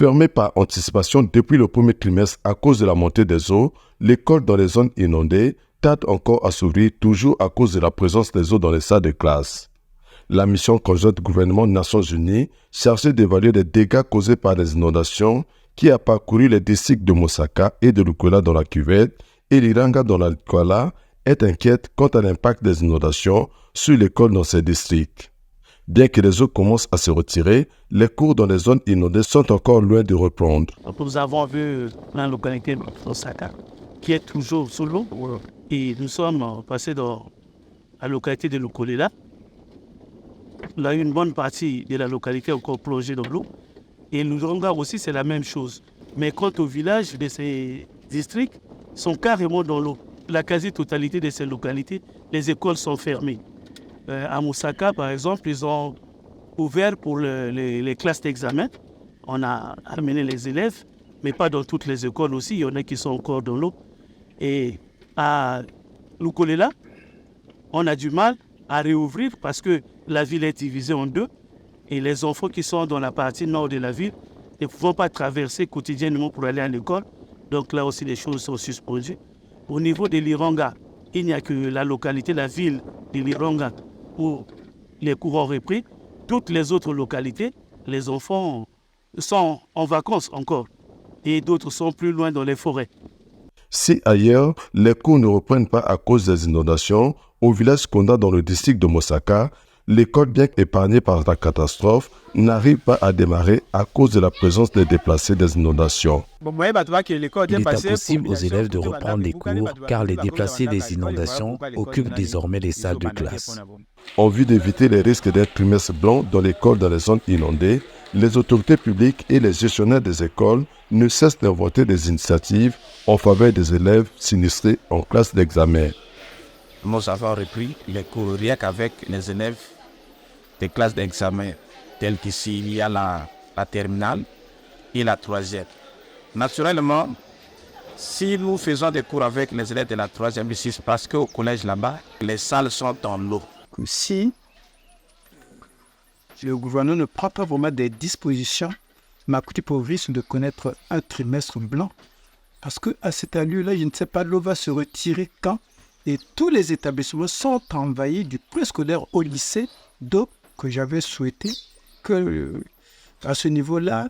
Fermée par anticipation depuis le premier trimestre à cause de la montée des eaux, l'école dans les zones inondées tarde encore à s'ouvrir, toujours à cause de la présence des eaux dans les salles de classe. La mission conjointe gouvernement-Nations Unies, chargée d'évaluer les dégâts causés par les inondations, qui a parcouru les districts de Mosaka et de Lukola dans la cuvette et l'Iranga dans la Kwala, est inquiète quant à l'impact des inondations sur l'école dans ces districts. Bien que les eaux commencent à se retirer, les cours dans les zones inondées sont encore loin de reprendre. Nous avons vu la localité de Mosaka qui est toujours sous l'eau et nous sommes passés dans la localité de Lukolela. Là, une bonne partie de la localité est encore plongée dans l'eau. Et Luranga aussi, c'est la même chose. Mais quant aux villages de ces districts, sont carrément dans l'eau. La quasi-totalité de ces localités, les écoles sont fermées. À Mosaka, par exemple, ils ont ouvert pour les classes d'examen. On a amené les élèves, mais pas dans toutes les écoles aussi. Il y en a qui sont encore dans l'eau. Et à Lukolela, on a du mal à réouvrir parce que la ville est divisée en deux. Et les enfants qui sont dans la partie nord de la ville ne pouvant pas traverser quotidiennement pour aller à l'école. Donc là aussi, les choses sont suspendues. Au niveau de l'Iranga, il n'y a que la localité, la ville de l'Iranga où les cours ont repris. Toutes les autres localités, les enfants sont en vacances encore. Et d'autres sont plus loin dans les forêts. Si ailleurs, les cours ne reprennent pas à cause des inondations, au village Konda dans le district de Mosaka, l'école, bien qu'épargnée par la catastrophe, n'arrive pas à démarrer à cause de la présence des déplacés des inondations. Il est impossible aux élèves de reprendre les cours car les déplacés des inondations occupent désormais les salles de classe. En vue d'éviter les risques d'un trimestre blanc dans l'école dans les zones inondées, les autorités publiques et les gestionnaires des écoles ne cessent d'inventer des initiatives en faveur des élèves sinistrés en classe d'examen. Nous avons repris les cours rien qu'avec les élèves des classes d'examen, telles qu'ici il y a la terminale et la troisième. Naturellement, si nous faisons des cours avec les élèves de la troisième, c'est parce qu'au collège là-bas, les salles sont dans l'eau. Si le gouvernement ne prend pas vraiment des dispositions, Makuti pour risque de connaître un trimestre blanc. Parce qu'à cet lieu-là, je ne sais pas, l'eau va se retirer quand. Et tous les établissements sont envahis du préscolaire au lycée. Donc, que j'avais souhaité que, à ce niveau-là,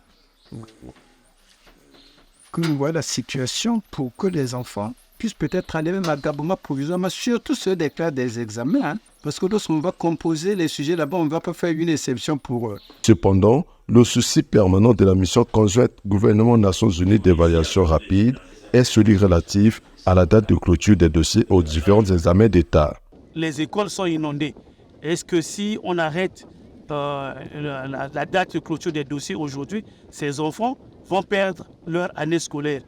que nous voyons la situation pour que les enfants puissent peut-être aller même à Gaboma provisoirement, surtout ceux des classes des examens. Hein, parce que lorsqu'on va composer les sujets là-bas, on ne va pas faire une exception pour eux. Cependant, le souci permanent de la mission conjointe gouvernement-Nations Unies d'évaluation rapide est celui relatif à la date de clôture des dossiers aux différents examens d'État. Les écoles sont inondées. Est-ce que si on arrête la date de clôture des dossiers aujourd'hui, ces enfants vont perdre leur année scolaire?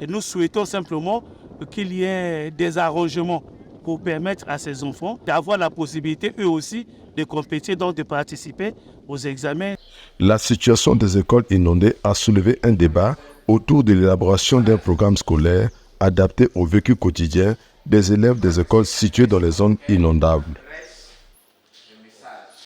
Et nous souhaitons simplement qu'il y ait des arrangements pour permettre à ces enfants d'avoir la possibilité, eux aussi, de compétir, donc de participer aux examens. La situation des écoles inondées a soulevé un débat autour de l'élaboration d'un programme scolaire adapté au vécu quotidien des élèves des écoles situées dans les zones inondables.